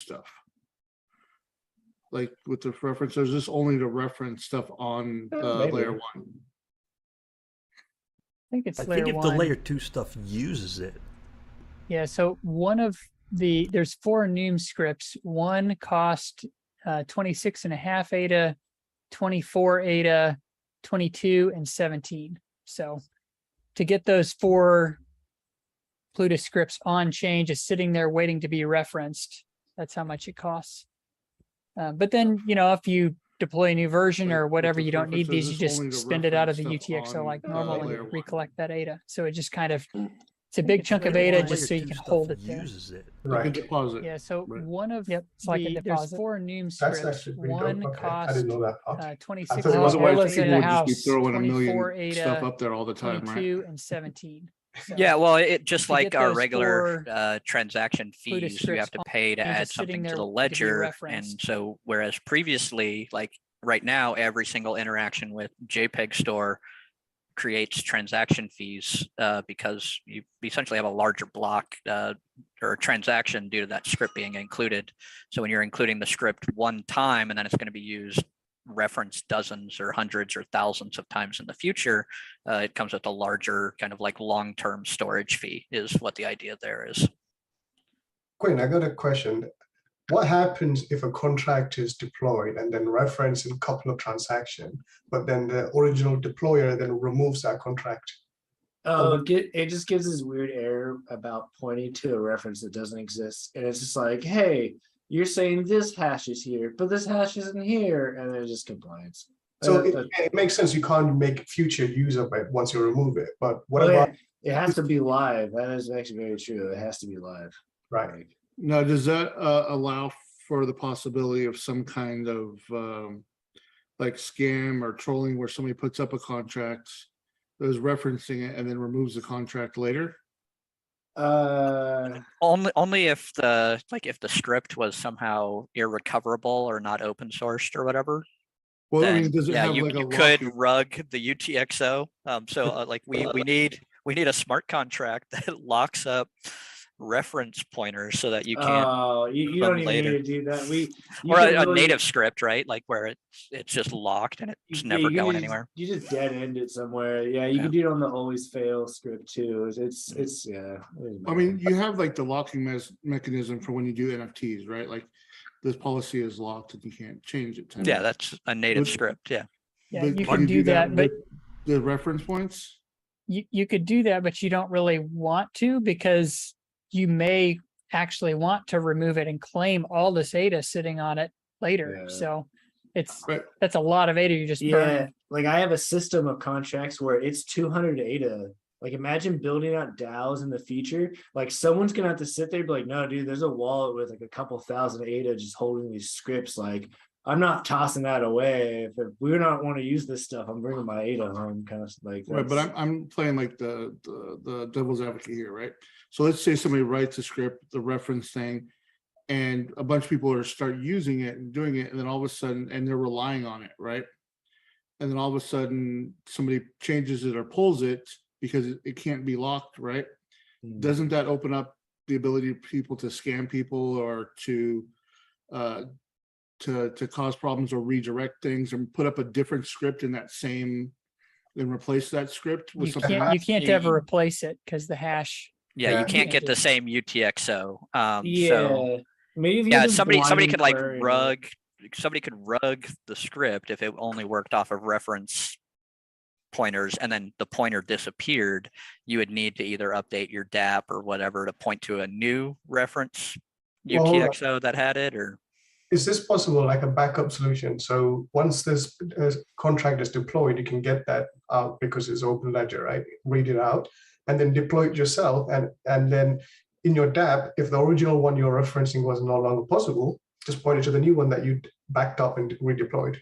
stuff. Like with the reference, there's just only to reference stuff on layer 1. I think it's I layer think if 1. the layer 2 stuff uses it. Yeah, so one of there's 4 enum scripts. One cost 26.5 ADA, 24 ADA, 22, and 17. So to get those 4 Plutus scripts on chain, just sitting there waiting to be referenced, that's how much it costs. But then, you know, if you deploy a new version or whatever, you don't need these, you just spend it out of the UTXO like normal and recollect that ADA. So it just kind of, it's a big chunk of ADA just so you can hold it there. Uses it. Like a deposit. Yeah, so Right. one of it's like a there's deposit. 4 enum That's scripts. actually pretty One dope. Okay, I cost didn't know that part. 26 I thought it was Otherwise, ADA, people would just be house, throwing a 24 million stuff ADA, up there all the time, 22, right? and 17. So Yeah, well, it just to like get our those regular 4 transaction Plutus fees, you have scripts to on pay to chain add just sitting something there to the waiting to be ledger. And referenced. so, whereas previously, like right now, every single interaction with JPEG Store creates transaction fees because you essentially have a larger block or transaction due to that script being included. So when you're including the script one time and then it's going to be used reference dozens or hundreds or thousands of times in the future, it comes with a larger kind of like long-term storage fee is what the idea there is. Quinn, I got a question. What happens if a contract is deployed and then referenced in a couple of transactions, but then the original deployer then removes that contract? Oh, it just gives this weird error about pointing to a reference that doesn't exist. And it's just like, hey, you're saying this hash is here, but this hash isn't here. And then it just compliance. So it makes sense. You can't make future use of it once you remove it. But what about? It has to be live. That is actually very true. It has to be live. Right. Like, Now, does that allow for the possibility of some kind of like scam or trolling where somebody puts up a contract that is referencing it and then removes the contract later? Only if the script was somehow irrecoverable or not open sourced or whatever. Well, I Then, mean, does it yeah, have you, like a you could locking- rug the UTXO. So like we need a smart contract that locks up reference pointers so that you can't you don't even later. need to do that. or a native script, right? Like where it's just locked and it's never going anywhere. You just dead end it somewhere. Yeah, you can do it on the always fail script too. It's yeah. I mean, you have like the locking mechanism for when you do NFTs, right? Like this policy is locked and you can't change it. Yeah, that's a native But- script. Yeah. yeah, But you can can do that, but with the reference points. you could do that, but you don't really want to because you may actually want to remove it and claim all this ADA sitting on it later. Yeah. So it's Right. that's a lot of ADA you just Yeah, burn. like I have a system of contracts where it's 200 ADA. Like imagine building out DAOs in the future. Like someone's gonna have to sit there and be like, no, dude, there's a wallet with like a couple thousand ADA just holding these scripts. Like I'm not tossing that away. If we don't want to use this stuff, I'm bringing my ADA home, kind of like. Right, but I'm playing like the devil's advocate here, right? So let's say somebody writes a script, the reference thing, and a bunch of people are start using it and doing it, and then all of a sudden, and they're relying on it, right? And then all of a sudden, somebody changes it or pulls it because it can't be locked, right? Doesn't that open up the ability of people to scam people or to cause problems or redirect things and put up a different script in that same, then replace that script with something else? You can't ever replace it because the hash. Yeah, Yeah. you can't get the same UTXO. Yeah, So maybe yeah, somebody could like somebody could rug the script if it only worked off of reference pointers and then the pointer disappeared. You would need to either update your DApp or whatever to point to a new reference UTXO that had it, or Is this possible, like a backup solution? So once this contract is deployed, you can get that out because it's open ledger, right? Read it out and then deploy it yourself. And then in your DApp, if the original one you're referencing was no longer possible, just point it to the new one that you backed up and redeployed.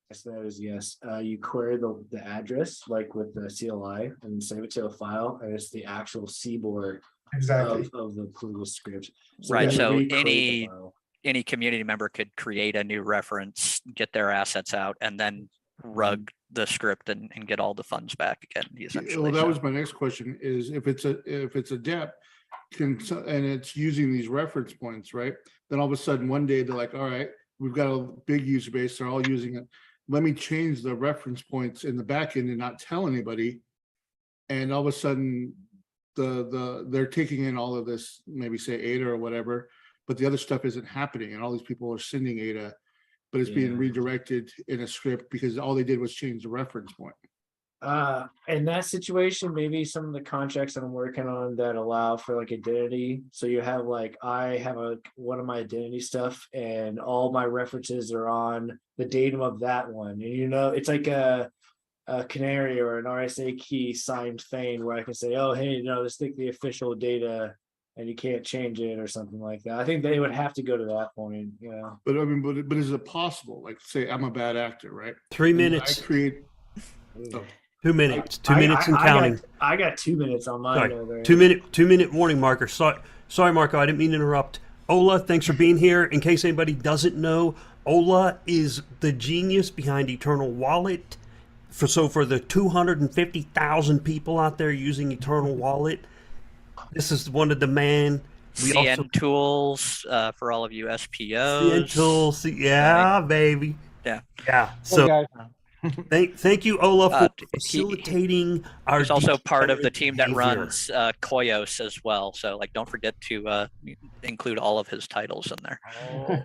Yes, that is yes. You query the address like with the CLI and save it to a file, and it's the actual CBOR Exactly. of the Plutus script. right. then So recreate the file. any community member could create a new reference, get their assets out, and then rug the script and get all the funds back again. Well, Essentially, that so. was my next question: is if it's a DEP, and it's using these reference points, right? Then all of a sudden one day they're like, all right, we've got a big user base, they're all using it. Let me change the reference points in the back end and not tell anybody. And all of a sudden they're taking in all of this, maybe say ADA or whatever, but the other stuff isn't happening. And all these people are sending ADA, but it's being redirected in a script because all they did was change the reference point. In that situation, maybe some of the contracts that I'm working on that allow for like identity. So you have like, I have one of my identity stuff and all my references are on the datum of that one. And you know, it's like a canary or an RSA key signed thing where I can say, oh, hey, no, let's take the official data and you can't change it or something like that. I think they would have to go to that point. Yeah. But I mean, but is it possible? Like say I'm a bad actor, right? 3 And minutes. I create, 2 minutes. 2 minutes and counting. I got 2 minutes on mine. Sorry. 2 minute warning marker. Sorry, Marco, I didn't mean to interrupt. Ola, thanks for being here. In case anybody doesn't know, Ola is the genius behind Eternal Wallet. For the 250,000 people out there using Eternal Wallet, this is one of the man. CN tools for all of you SPOs. CN tools, yeah, baby. Yeah. Yeah. So thank you, Ola, for He- facilitating our. He's also part of the team that behavior. runs Koyos as well. So like, don't forget to include all of his titles in there.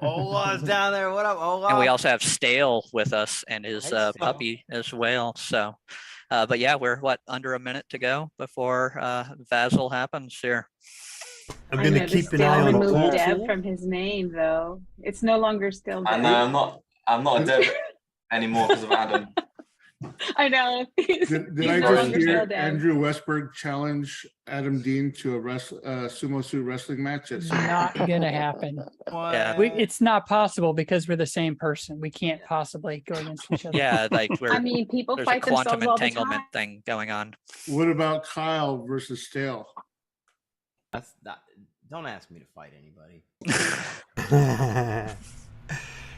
Ola's down there. What up, Ola? And we also have Stale with us and his Hey, Stale. puppy as well. So, but yeah, we're under a minute to go before Vasil happens here. I'm going to keep an eye on removed that. Dev from his name though. It's no longer still I Dev. know I'm not a dev anymore because of Adam. I know. did He's I no just longer hear still Dev. Andrew Westberg challenge Adam Dean to a sumo suit wrestling match at some Not gonna happen. Yeah. It's not possible because we're the same person. We can't possibly go against each other. Yeah, like I mean, people there's a fight themselves quantum all the entanglement time. thing going on. What about Kyle versus Stale? That's not, don't ask me to fight anybody.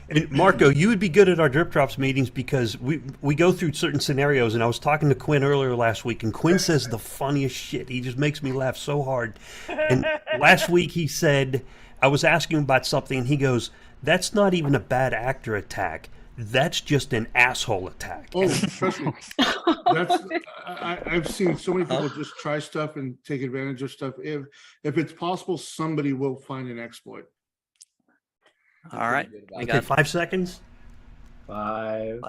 And Marco, you would be good at our drip drops meetings because we go through certain scenarios. And I was talking to Quinn earlier last week, and Quinn says the funniest shit. He just makes me laugh so hard. And last week he said, I was asking him about something, and he goes, "That's not even a bad actor attack. That's just an asshole attack." Oh, trust me. I've seen so many people just try stuff and take advantage of stuff. If it's possible, somebody will find an exploit. All right. We Okay, got 5 seconds. 5,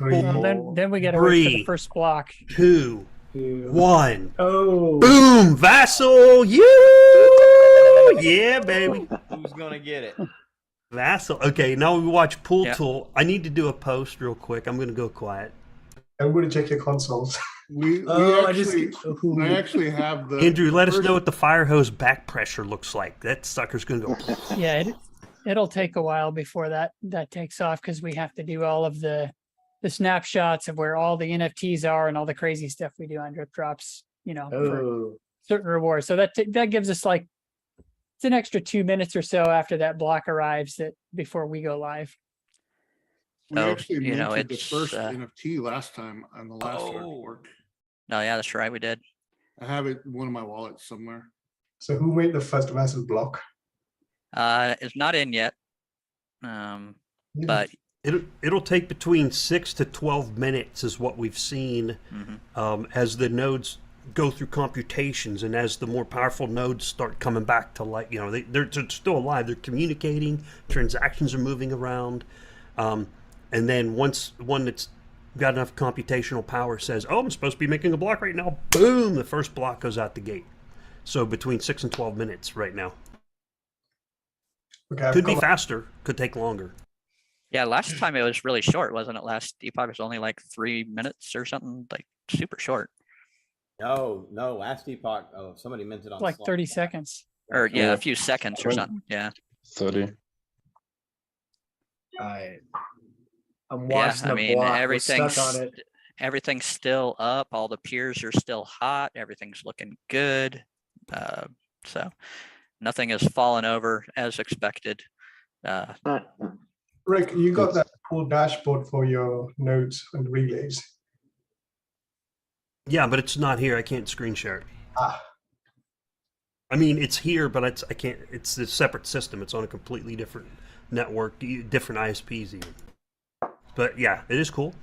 Well, then we gotta wait for the 3, first block. 2, 2. 1. Oh, Boom! Vassal! You! Yeah, baby. Who's gonna get it? Vassal. Okay, now we watch Pool Yeah. Tool. I need to do a post real quick. I'm going to go quiet. Everybody check your consoles. Oh, I actually have the Andrew, let us first- know what the fire hose back pressure looks like. That sucker's going to go. Yeah, it'll take a while before that takes off because we have to do all of the snapshots of where all the NFTs are and all the crazy stuff we do on drip drops, for oh. certain rewards. So that gives us like, it's an extra 2 minutes or so after that block arrives before we go live. We So, actually minted the it's, first NFT last time on the last Oh. artwork. No, yeah, that's right. We did. I have it in one of my wallets somewhere. So who made the first Vasil block? It's not in yet. But It'll take between 6 to 12 minutes is what we've seen as the nodes go through computations and as the more powerful nodes start coming back to light. They're still alive. They're communicating. Transactions are moving around. And then once one that's got enough computational power says, "Oh, I'm supposed to be making a block right now," boom, the first block goes out the gate. So between 6 and 12 minutes right now. Okay, Could be faster, could take longer. yeah, last time it was really short, wasn't it? Last epoch was only like 3 minutes or something, like super short. No, last epoch. Oh, somebody minted on Like Slack. 30 seconds. Or yeah, a few seconds or something. Yeah. 30. I'm Yeah, watching I the mean, block. We're everything's stuck on it. everything's still up. All the peers are still hot. Everything's looking good. So nothing has fallen over as expected. Rick, you got that cool dashboard for your nodes and relays. Yeah, but it's not here. I can't screen share it. Ah, I mean, it's here, but I can't. It's a separate system. It's on a completely different network, different ISPs even. But yeah, it is cool,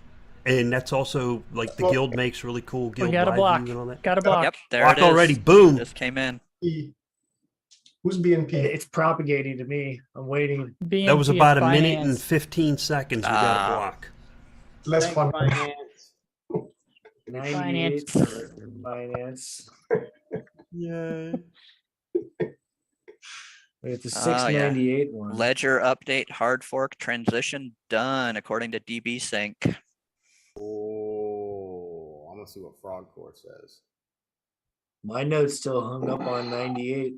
and that's also like the guild makes really cool guild got a live block. view and all that. Got a block. Yep, there Block it is. already. Boom. Just came in. Who's BNP? It's propagating to me. I'm waiting. That was BNP about a and minute and finance. 15 seconds. We got a block. Less fun. Finance. 98 for finance. Yay. Wait, the Oh, yeah. 698 one. Ledger update, hard fork transition done according to DB Sync. Oh, I'm gonna see what Frog Core says. My note's still hung up on 98.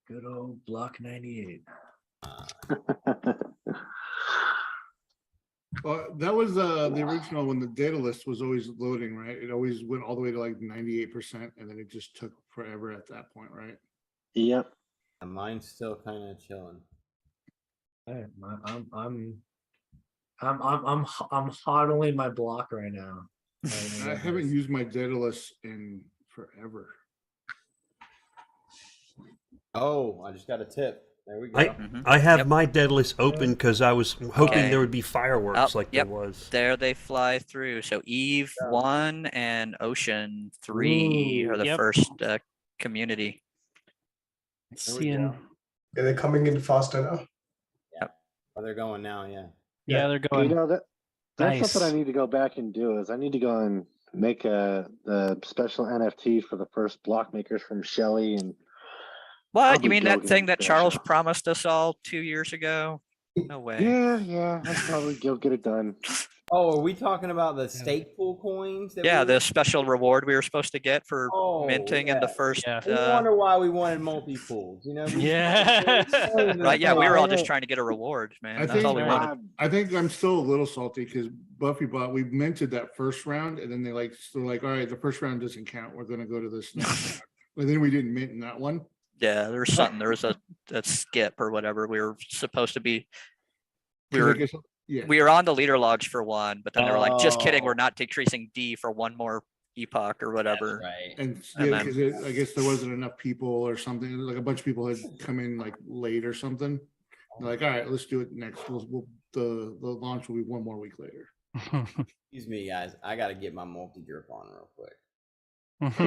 Good old block 98. Well, that was the original when the data list was always loading, right? It always went all the way to like 98%, and then it just took forever at that point, right? Yep. And mine's still kind of chilling. Hey, I'm hodling my block right now. I haven't used my data list in forever. Oh, I just got a tip. There we go. I have Yep. my dead list open because I was hoping Okay. there would be fireworks Oh, like yep. there was. There they fly through. So Eve 1 and Ocean 3 are the Yep. first community. Seeing, Yeah, they're coming in faster now. Oh, they're going now, yeah. yeah, they're going. You know that's Nice. something I need to go back and do is I need to go and make the special NFT for the first block makers from Shelly and What? You Probably mean that Gilgan thing that Charles special. promised us all 2 years ago? No way. yeah, I'll probably go get it done. Oh, are we talking about the stake pool coins? That Yeah, we- the special reward we were supposed to get for Oh, minting in the yeah. first. Yeah. We wonder why we wanted multi-pools, you know? Yeah. Right, yeah, we were all just Hey, trying to get a reward, man. I That's all think- we wanted. I think I'm still a little salty because Buffy bought, we minted that first round, and then they like, still like, all right, the first round doesn't count. We're gonna go to this next round. But then we didn't mint in that one. Yeah, there was something. There was a skip or whatever. We were supposed to be. We 'Cause I were guess- yeah. we were on the leader logs for one, but then they were like, "Just kidding, we're Oh. not decreasing D for one more epoch or whatever." Right. And And yeah, then- because I guess there wasn't enough people or something. Like a bunch of people had come in like late or something. They're like, all right, let's do it next. The launch will be one more week later. Excuse me, guys. I got to get my multi-drip on real quick.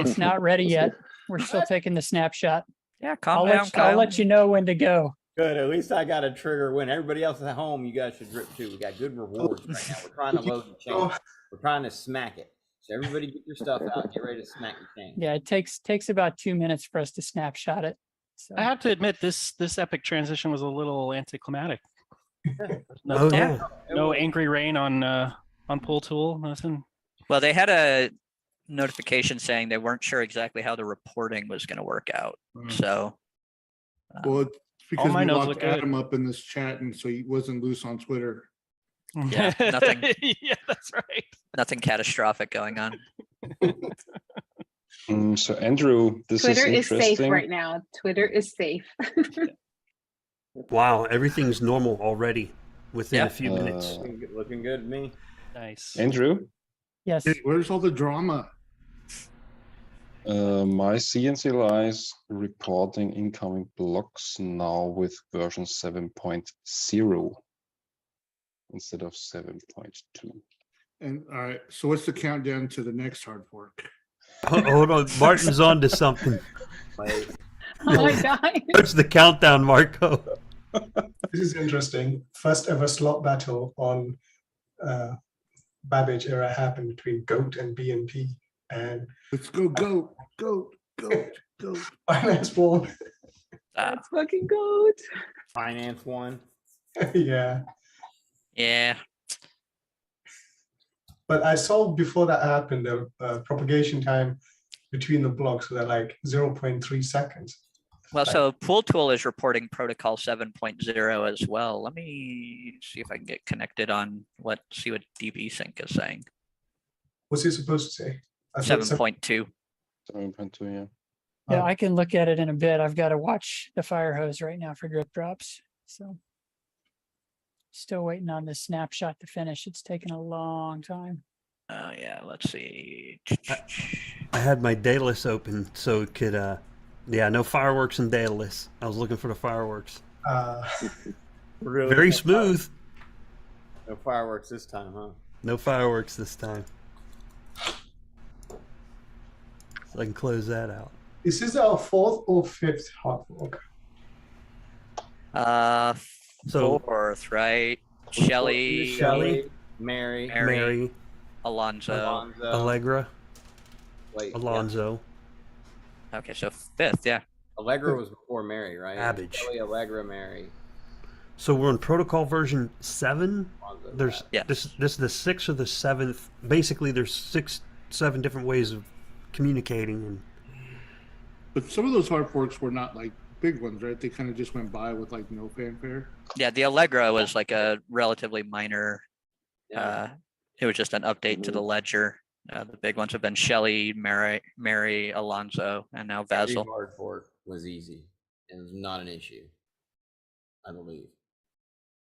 It's not ready yet. We're still taking the snapshot. Yeah, calm I'll down, let, I'll Kyle. let you know when to go. Good. At least I got a trigger when everybody else at home, you guys should drip too. We got good rewards right now. We're trying to load the chain. We're trying to smack it. So everybody get your stuff out. Get ready to smack the chain. Yeah, it takes about 2 minutes for us to snapshot it. So I have to admit, this epic transition was a little anticlimactic. No, Oh yeah. no angry rain on Pool Tool, nothing. Well, they had a notification saying they weren't sure exactly how the reporting was going to work out. So Well, it's because my we notes locked look good. Adam up in this chat, and so he wasn't loose on Twitter. Yeah, nothing. Yeah, that's right. nothing catastrophic going on. So Andrew, this Twitter is is safe interesting. right now. Twitter is safe. Wow, everything's normal already within a Yep. few minutes. Looking good to me. Nice. Andrew, yes, Hey, where's all the drama? my CNC is reporting incoming blocks now with version 7.0 instead of 7.2. And all right, so what's the countdown to the next hard fork? Hold on, Martin's on to something. Wait. Oh my god. What's the countdown, Marco? This is interesting. First ever slot battle on Babbage era happened between GOAT and BNP, and Let's go, go, go, go, go. Finance won. That's fucking good. Finance one. Yeah, Yeah. but I saw before that happened, the propagation time between the blocks were like 0.3 seconds. Well, so Pool Tool is reporting protocol 7.0 as well. Let me see if I can get connected on see what DB Sync is saying. What's he supposed to say? I thought 7.2. 7.2, yeah. yeah, I can look at it in a bit. I've got to watch the fire hose right now for drip drops. So still waiting on this snapshot to finish. It's taken a long time. Yeah, let's see. I had my Daedalus open so it could, yeah, no fireworks in Daedalus. I was looking for the fireworks. Really? Very smooth. No fireworks this time, huh? No fireworks this time. So I can close that out. Is this our 4th or 5th hard fork? So- 4th, right? Shelly, Mary, Alonso. Allegra, Wait, Alonso. Okay, so 5th, yeah. Allegra was before Mary, right? Babbage. Shelly, Allegra, Mary. So we're on protocol version 7. Alonso, There's Yeah. this is the 6th or the 7th. Basically, there's 7 different ways of communicating, and But some of those hard forks were not like big ones, right? They kind of just went by with like no fanfare. Yeah, the Allegra was like a relatively minor. It was just an update to the ledger. The big ones have been Shelly, Mary, Alonso, and now Every Vasil. hard fork was easy. It was not an issue, I believe.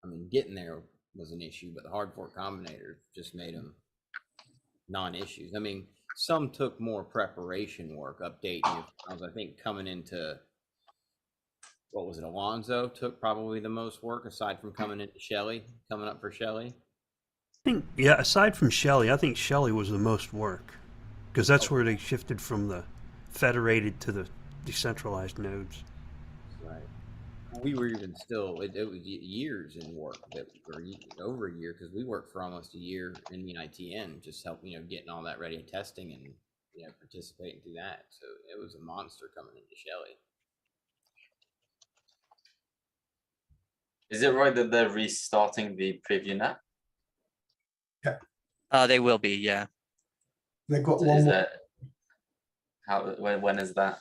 I mean, getting there was an issue, but the hard fork combinator just made them non-issues. I mean, some took more preparation work, updating your files. I think coming into, what was it, Alonso took probably the most work aside from coming into Shelly, coming up for Shelly. I think, yeah, aside from Shelly, I think Shelly was the most work, because that's where they shifted from the federated to the decentralized nodes. Right. We were even still, it was years in work, that or over a year, because we worked for almost a year in the ITN, just help, getting all that ready and testing and, participating through that. So it was a monster coming into Shelly. Is it right that they're restarting the preview now? They will be, yeah. They got So one is more. that when is that?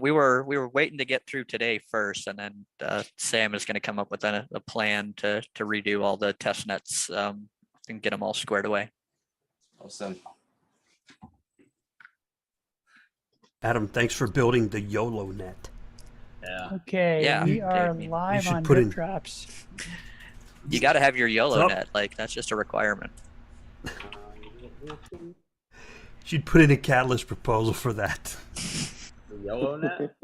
We were waiting to get through today first, and then Sam is going to come up with a plan to redo all the test nets and get them all squared away. Awesome. Adam, thanks for building the YOLO net. Yeah. Okay, Yeah, we you- are you live should on put Drip in- Drops. You got to have your YOLO Up. net, like that's just a requirement. Should put in a catalyst proposal for that. The yellow net?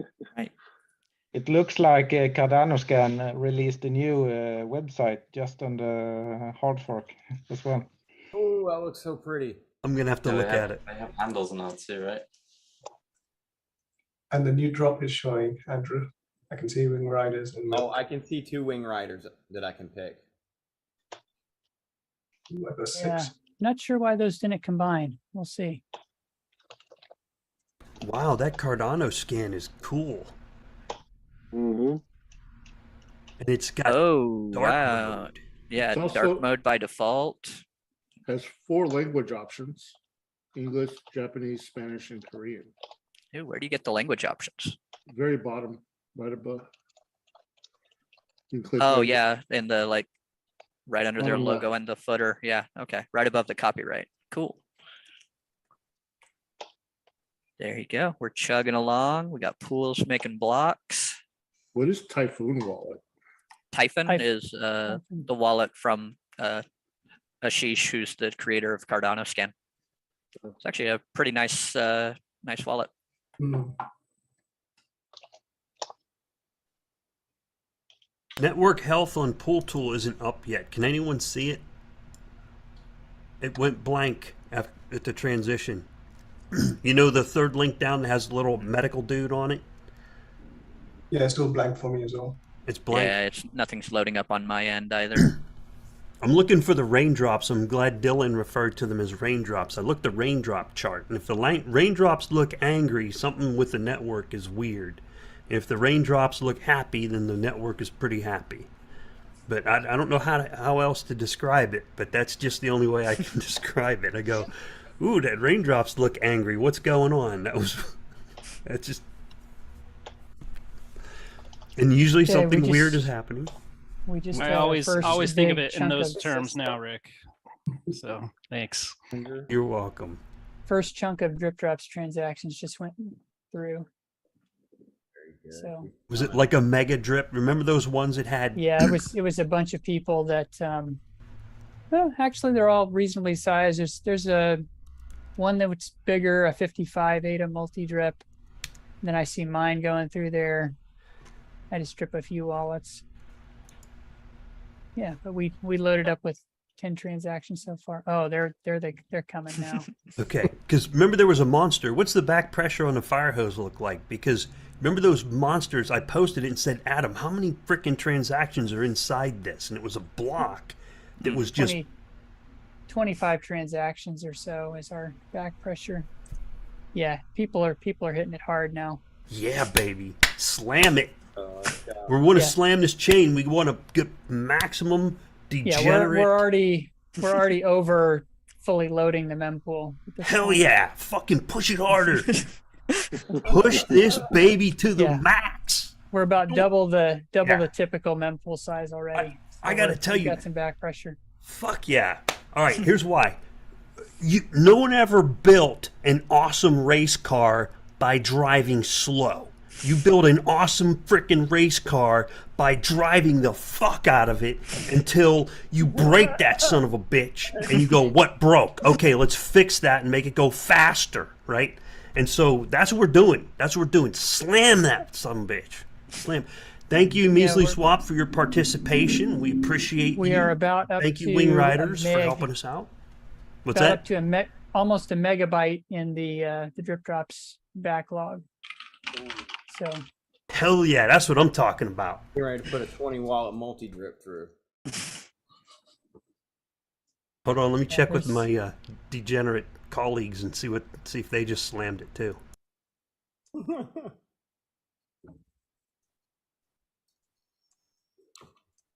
It looks like Cardano Scan released a new website just on the hard fork as well. Oh, that looks so pretty. I'm gonna have to So look at it. They have handles now too, right? And the new drop is showing, Andrew. I can see Wing Riders and Oh, I can see 2 wing riders that I can pick. Weather 6. Yeah, not sure why those didn't combine. We'll see. Wow, that Cardano scan is cool, Mm-hmm. and it's got Oh dark wow, mode. yeah, It's dark also- mode by default. Has 4 language options: English, Japanese, Spanish, and Korean. Ooh, where do you get the language options? Very bottom, right above. You can click Oh right- yeah, in the like right under their Bottom left. logo and the footer. Yeah, okay, right above the copyright. Cool. There you go. We're chugging along. We got pools making blocks. What is Typhoon Wallet? Typhon Typh- is the wallet from Ashish, who's the creator of Cardano Scan. It's actually a pretty nice nice wallet. Mm. Network health on Pool Tool isn't up yet. Can anyone see it? It went blank at the transition. You know the third link down that has a little medical dude on it? Yeah, it's still blank for me as well. It's blank. Yeah, it's nothing's loading up on my end either. I'm looking for the raindrops. I'm glad Dylan referred to them as raindrops. I looked the raindrop chart, and if the raindrops look angry, something with the network is weird. If the raindrops look happy, then the network is pretty happy. But I don't know how else to describe it, but that's just the only way I can describe it. I go, ooh, that raindrops look angry. What's going on? That's just... And usually Okay, something we weird just- is happening. We just I had our always first think of big it in chunk those of- terms now, Rick. So thanks. You're welcome. First chunk of Drip Drops transactions just went through. So Was it like a mega drip? Remember those ones that had... yeah, it was a bunch of people that Well, actually, they're all reasonably sized. There's a one that's bigger, a 55 ADA multi-drip. Then I see mine going through there. I just strip a few wallets. Yeah, but we loaded up with 10 transactions so far. Oh, they're coming now. Okay, because remember there was a monster. What's the back pressure on the fire hose look like? Because remember those monsters, I posted it and said, Adam, how many freaking transactions are inside this? And it was a block that was just 25 transactions or so is our back pressure. Yeah, people are hitting it hard now. Yeah, baby. Slam it. We want to slam this chain. We want to get maximum degenerate. Yeah, we're already over fully loading the mempool. Hell yeah. Fucking push it harder. Push this baby to the max. We're about double the typical mempool size already. I gotta tell you, got some back pressure. Fuck yeah. All right, here's why. No one ever built an awesome race car by driving slow. You build an awesome freaking race car by driving the fuck out of it until you break that son of a bitch and you go, what broke? Okay, let's fix that and make it go faster, right? And so that's what we're doing. That's what we're doing. Slam that son of a bitch. Slam. Thank you, Measly Swap, for your participation. We appreciate you. We are about up Thank you, to Wing Riders, for helping us out. What's that? Up to almost a megabyte in the drip drops backlog. So. Hell yeah, that's what I'm talking about. You're ready to put a 20 wallet multi-drip through. Hold on, let me check with my degenerate colleagues and see if they just slammed it too.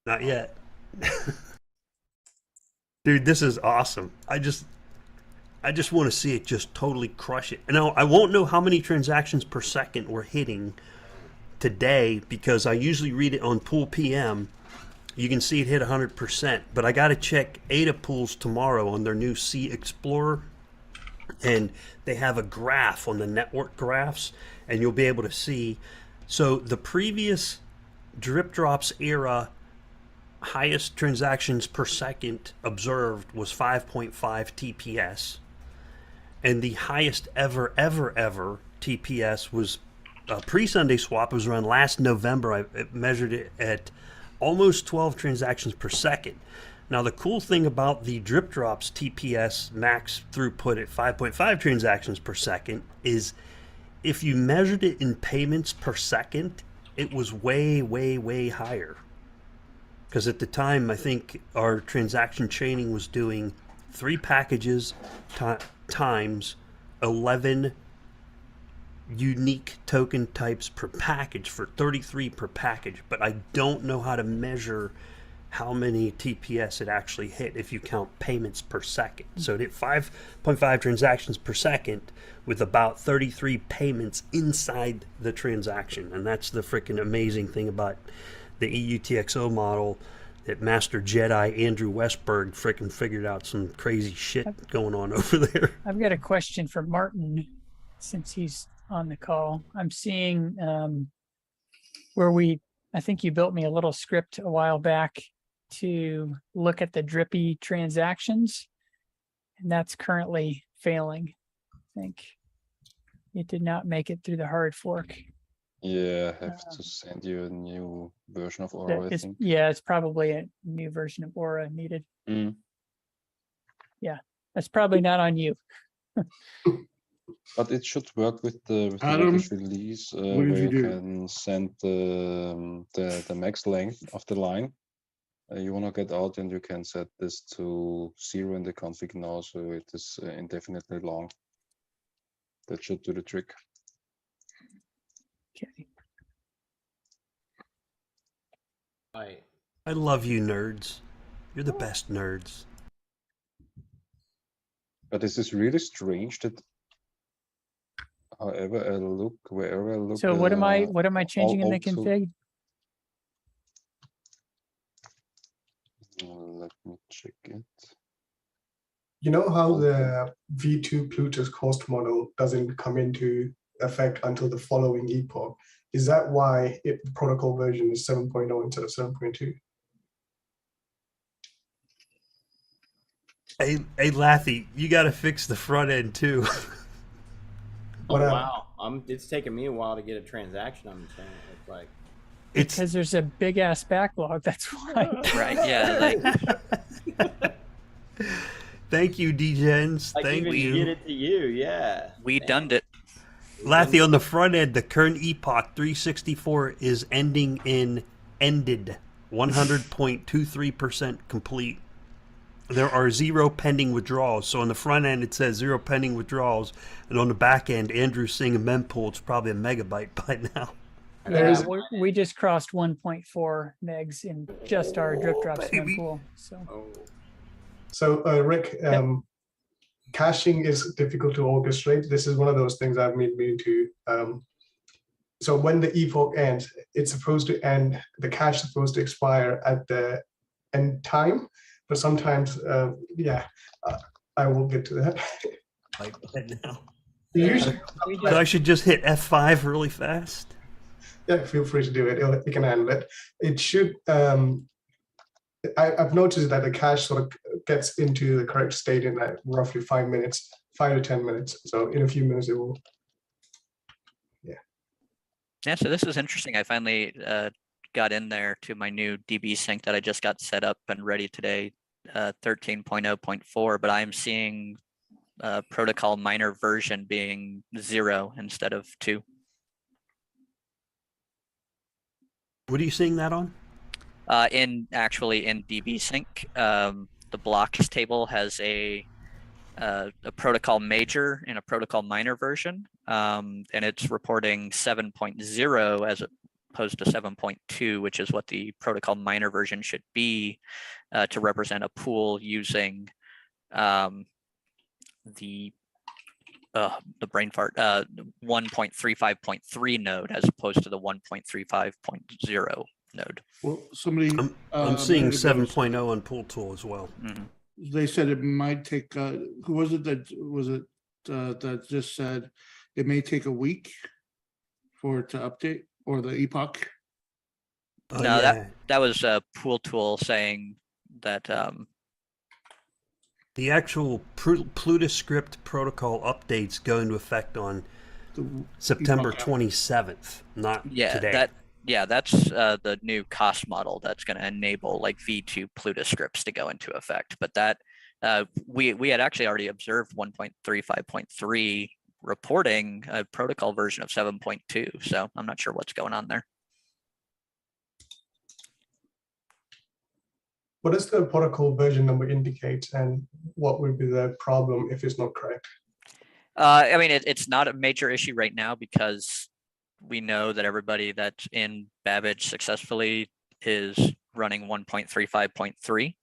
Not yet. Dude, this is awesome. I just want to see it just totally crush it. And now I won't know how many transactions per second we're hitting today because I usually read it on Pool PM. You can see it hit 100%, but I got to check ADA pools tomorrow on their new Sea Explorer, and they have a graph on the network graphs, and you'll be able to see. So the previous drip drops era highest transactions per second observed was 5.5 TPS, and the highest ever TPS was pre-Sunday swap. It was around last November. I measured it at almost 12 transactions per second. Now the cool thing about the drip drops TPS max throughput at 5.5 transactions per second is if you measured it in payments per second, it was way higher. Because at the time, I think our transaction chaining was doing 3 packages times 11 unique token types per package for 33 per package. But I don't know how to measure how many TPS it actually hit if you count payments per second. So it hit 5.5 transactions per second with about 33 payments inside the transaction. And that's the freaking amazing thing about the EUTXO model, that Master Jedi Andrew Westberg freaking figured out some crazy shit going on over there. I've got a question for Martin since he's on the call. I'm seeing I think you built me a little script a while back to look at the drippy transactions, and that's currently failing. I think it did not make it through the hard fork. Yeah, I have to send you a new version of Aura, I think. Yeah, it's probably a new version of Aura needed. Yeah, that's probably not on you. But it should work with the Adam, latest release where you can send the max length of the line. You want to get out, and you can set this to 0 in the config now, so it is indefinitely long. That should do the trick. Okay. I love you, nerds. You're the best nerds. But this is really strange that however I look, wherever I look. So what am I changing in the config? Let me check it. You know how the V2 Plutus cost model doesn't come into effect until the following epoch? Is that why the protocol version is 7.0 instead of 7.2? Hey, Lathy, you got to fix the front end too. Oh wow, it's taking me a while to get a transaction on the channel. It's like because there's a big ass backlog. That's why. Right? Yeah. Like, thank you, DGens. I Thank even you. get it to you. Yeah. we done it. Lathy, on the front end, the current epoch 364 is ending in ended, 100.23% complete. There are 0 pending withdrawals. So on the front end, it says 0 pending withdrawals. And on the back end, Andrew's seeing a mempool. It's probably a megabyte by now. Yeah, we just crossed 1.4 megs in just our drip drop mempool. So, Rick, caching is difficult to orchestrate. This is one of those things I've made me into. So when the epoch ends, it's supposed to end, the cache is supposed to expire at the end time. But sometimes, I will get to that. Like now. Usually, So I should just hit F5 really fast? yeah, feel free to do it. You can handle it. It should. I've noticed that the cache sort of gets into the correct state in like roughly 5 minutes, 5 to 10 minutes. So in a few minutes, it will. Yeah, so this is interesting. I finally got in there to my new DB sync that I just got set up and ready today, 13.0.4, but I'm seeing protocol minor version being 0 instead of 2. What are you seeing that on? In DB sync, the blocks table has a protocol major and a protocol minor version, and it's reporting 7.0 as opposed to 7.2, which is what the protocol minor version should be to represent a pool using the brain fart 1.35.3 node as opposed to the 1.35.0 node. Well, somebody. I'm seeing 7.0 on Pool Tool as well. Mm-hmm. They said it might take. Who was it that that just said it may take a week for it to update, or the epoch? No, that was Pool Tool saying that the actual PlutoScript protocol updates go into effect on September 27th, not today. That's the new cost model that's going to enable like V2 PlutoScripts to go into effect. But that we had actually already observed 1.35.3 reporting a protocol version of 7.2. So I'm not sure what's going on there. What does the protocol version number indicate, and what would be the problem if it's not correct? I mean, it's not a major issue right now because we know that everybody that's in Babbage successfully is running 1.35.3.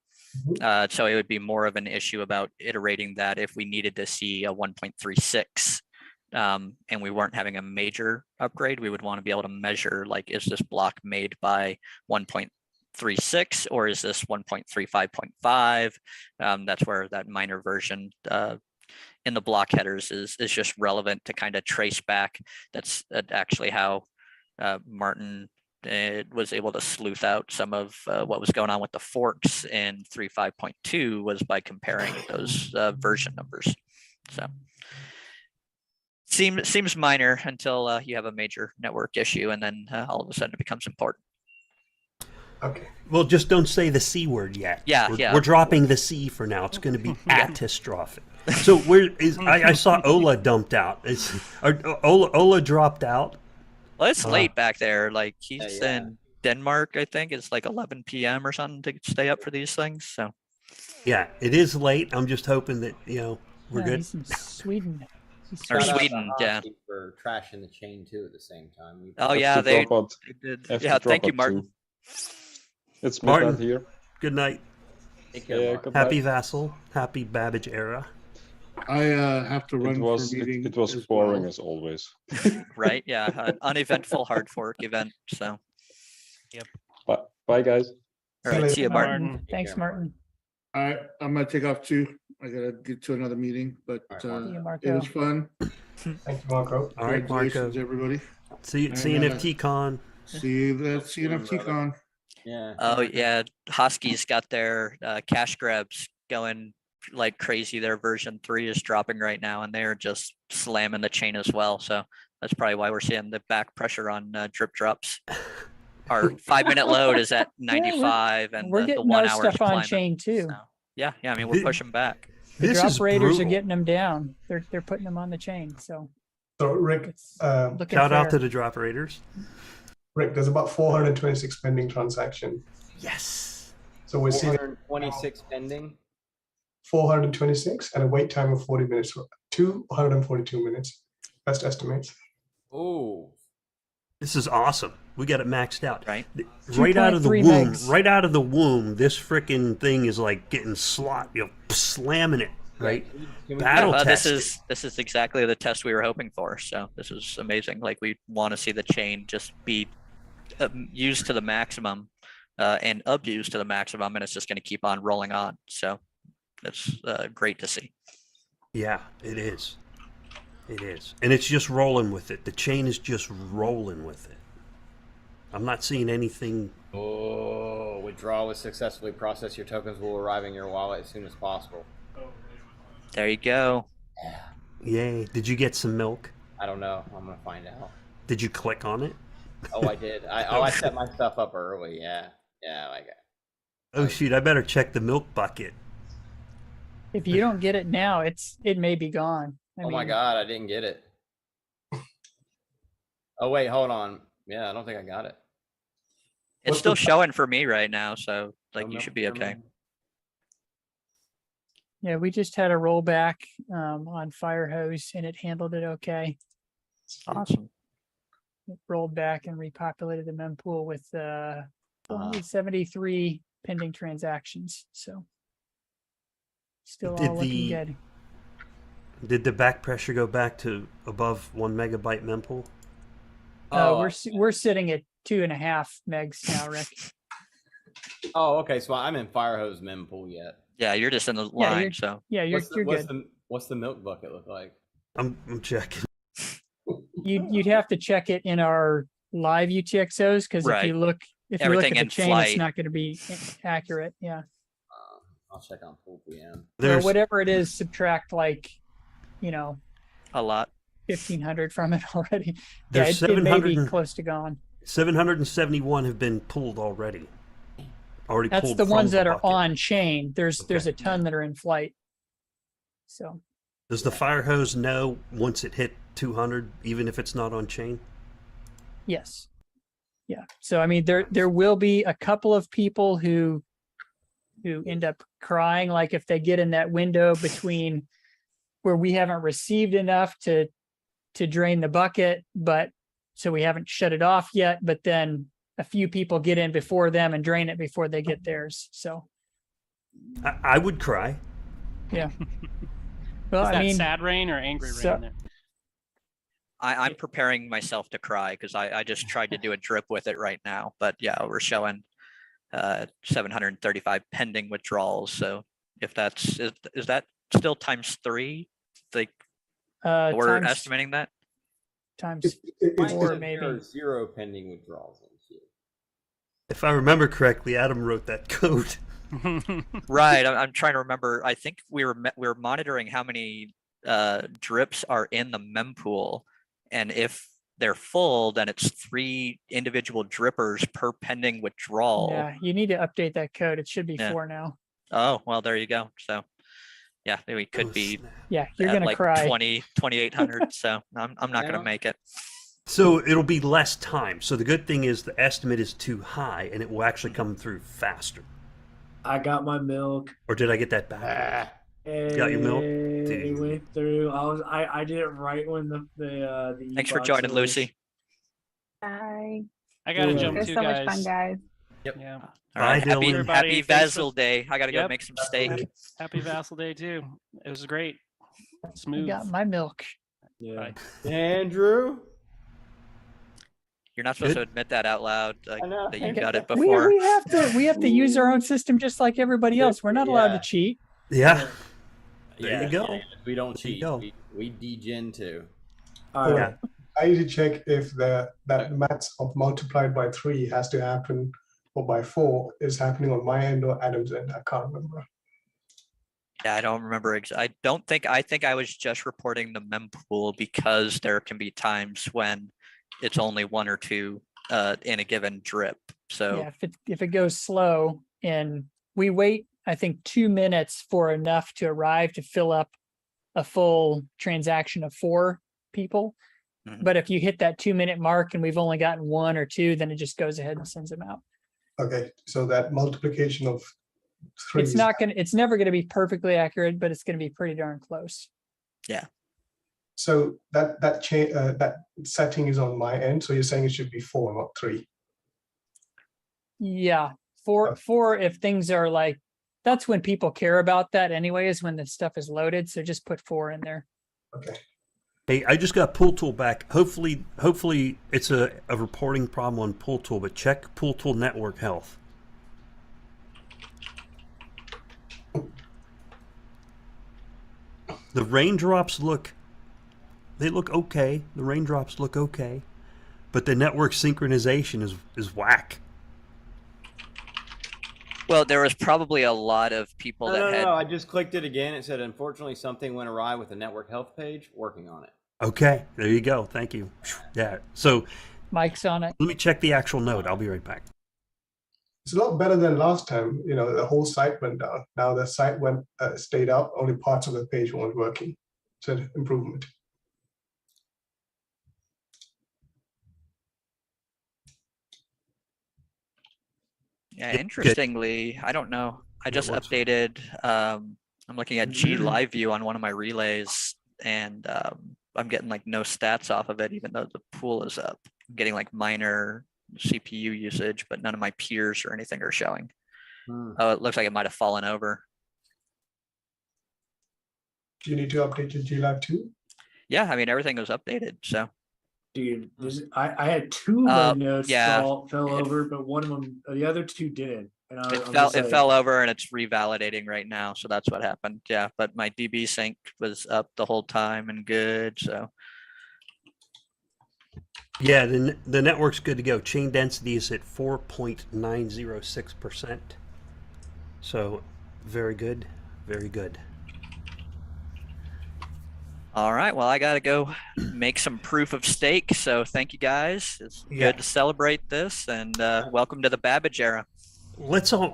So it would be more of an issue about iterating that if we needed to see a 1.36 and we weren't having a major upgrade, we would want to be able to measure, like, is this block made by 1.36 or is this 1.35.5? That's where that minor version in the block headers is just relevant to kind of trace back. That's actually how Martin was able to sleuth out some of what was going on with the forks in 3.5.2 was by comparing those version numbers. So seems minor until you have a major network issue, and then all of a sudden it becomes important. Okay. Well, just don't say the C word yet. We're dropping the C for now. It's going to be catastrophic. So where is I saw Ola dumped out. Ola dropped out. Well, it's late back there. Like he's in Denmark, I think. It's like 11 p.m. or something to stay up for these things. So yeah, it is late. I'm just hoping that we're good. He's in Sweden. Or Sweden, yeah. For trashing the chain too at the same time. Oh yeah, they did. Yeah, thank you, Martin. Too. It's Martin here. Good night. Happy Vassal. Happy Babbage era. I have to run for a meeting. It was boring as always. Right? Yeah, an uneventful hard fork event. So. Yep. Bye, guys. All right. See you, Martin. Thanks, Martin. All right, I'm gonna take off too. I gotta get to another meeting, but it was fun. Thank you, Marco. All right, Marco. Congratulations, everybody. See you NFT Con. See you at NFT Con. Yeah. Oh yeah, Husky's got their cash grabs going like crazy. Their version 3 is dropping right now, and they're just slamming the chain as well. So that's probably why we're seeing the back pressure on drip drops. Our 5-minute load is at 95, and we're the getting 1 our hour stuff on chain too. So, yeah, I mean, we're pushing back. The This drop is raiders are brutal. getting them down. They're putting them on the chain. So Rick, looking Shout out fair. to the drop raiders. Rick, there's about 426 pending transaction. Yes. So we're seeing 426 pending. 426 and a wait time of 40 minutes, 242 minutes. Best estimates. Oh, This is awesome. We got it maxed out. Right. Right out of the 2.3 womb. megs. Right out of the womb. This freaking thing is like getting slamming it. Right. Battle test. This is exactly the test we were hoping for. So this is amazing. Like, we want to see the chain just be used to the maximum and abused to the maximum, and it's just going to keep on rolling on. So that's great to see. Yeah, it is. It is. And it's just rolling with it. The chain is just rolling with it. I'm not seeing anything. Oh, withdrawal was successfully processed. Your tokens will arrive in your wallet as soon as possible. There you go. Yay. Did you get some milk? I don't know. I'm gonna find out. Did you click on it? Oh, I did. I set my stuff up early. Yeah, like Oh shoot, I better check the milk bucket. If you don't get it now, it may be gone. oh my god, I didn't get it. Oh wait, hold on. Yeah, I don't think I got it. It's still showing for me right now, so like you should be okay. Yeah, we just had a rollback on Firehose, and it handled it okay. Awesome. It rolled back and repopulated the mempool with 73 pending transactions. So still all looking good. Did the back pressure go back to above 1 megabyte mempool? We're sitting at 2.5 megs now, Rick. Oh, okay. So I'm in Firehose mempool yet. Yeah, you're just in the line. So yeah, you're good. What's the milk bucket look like? I'm checking. You'd have to check it in our live UTXOs, because if you look at the chain, it's not going to be accurate. Yeah. I'll check on full PM. Or whatever it is, subtract like, a lot. 1,500 from it already. There's it may be close to gone. 771 have been pulled already. That's pulled the from ones the that are bucket. on chain. There's a ton that are in flight. So Does the fire hose know once it hit 200, even if it's not on chain? yes. Yeah. So I mean, there will be a couple of people who end up crying, like if they get in that window between where we haven't received enough to drain the bucket, but so we haven't shut it off yet, but then a few people get in before them and drain it before they get theirs. So I would cry. yeah. Well, Is that I mean, sad rain or angry rain there? I'm preparing myself to cry because I just tried to do a drip with it right now. But yeah, we're showing 735 pending withdrawals. So if that's is that still ×3? Like we're estimating that ×4 maybe. 0 pending withdrawals. If I remember correctly, Adam wrote that code. Right. I'm trying to remember. I think we were monitoring how many drips are in the mempool, and if they're full, then it's 3 individual drippers per pending withdrawal. Yeah, you need to update that code. It should be 4 now. Oh, well, there you go. So yeah, maybe it could be you're gonna like cry. 2,800. So I'm not gonna make it. So it'll be less time. So the good thing is the estimate is too high, and it will actually come through faster. I got my milk. Or did I get that back? Got your milk? It went through. I did it right when the Thanks for joining, Lucy. Bye. I gotta jump It was too, so guys. much fun, guys. Yep. Yeah. All right. Bye, Happy Dylan. Vasil Day. I gotta go Yep. make some steak. Happy Vassal Day too. It was great. I Smooth. got my milk. Yeah. Andrew. You're not supposed to admit that out loud, like, know. that you got it We before. we have to use our own system just like everybody else. We're not allowed to cheat. Yeah. There you go. Yeah, we don't There you cheat. go. We degen too. Yeah. I need to check if that maths of multiplied by 3 has to happen, or by 4 is happening on my end or Adam's end. I can't remember. Yeah, I don't remember. I think I was just reporting the mempool because there can be times when it's only one or two in a given drip. So Yeah, if it goes slow and we wait, I think 2 minutes for enough to arrive to fill up a full transaction of 4 people. Mhm. But if you hit that 2-minute mark and we've only gotten 1 or 2, then it just goes ahead and sends them out. Okay, so that multiplication of 3. It's never gonna be perfectly accurate, but it's gonna be pretty darn close. yeah. So that setting is on my end. So you're saying it should be 4, not 3. Yeah, 4 if things are like, that's when people care about that anyway, is when the stuff is loaded. So just put 4 in there. Okay. Hey, I just got Pool Tool back. Hopefully it's a reporting problem on Pool Tool, but check Pool Tool network health. The raindrops look okay. The raindrops look okay, but the network synchronization is whack. Well, there was probably a lot of people that had. No, I just clicked it again. It said, unfortunately, something went awry with the network health page. Working on it. Okay, there you go. Thank you. Yeah. So Mike's on it. let me check the actual node. I'll be right back. It's a lot better than last time. You know, the whole site went down. Now the site stayed up. Only parts of the page weren't working. It's an improvement. Yeah, Good. interestingly, I don't know. I just updated. I'm looking at G Live View on one of my relays, and I'm getting like no stats off of it, even though the pool is up. I'm getting like minor CPU usage, but none of my peers or anything are showing. Oh, it looks like it might have fallen over. Do you need to update your GLab too? Yeah, I mean everything was updated. So, Dude, I had 2 of my nodes yeah, fell over, but one of them, the other 2 didn't. And it fell over and it's revalidating right now. So that's what happened. Yeah, but my DB sync was up the whole time and good. So Yeah, the network's good to go. Chain density is at 4.906%. So very good, very good. all right, well, I gotta go make some proof of stake. So thank you guys. It's Yeah. good to celebrate this, and welcome to the Babbage era.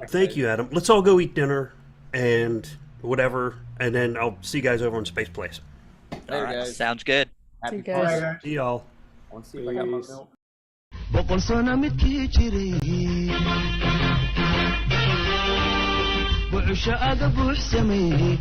Thank you, Adam. Let's all go eat dinner and whatever, and then I'll see you guys over in Space Place. All right, sounds good. See you Happy guys. Friday. See y'all. I want to see if I got my milk. boqol sano midkii jiray buuxsho aga buux sameeyey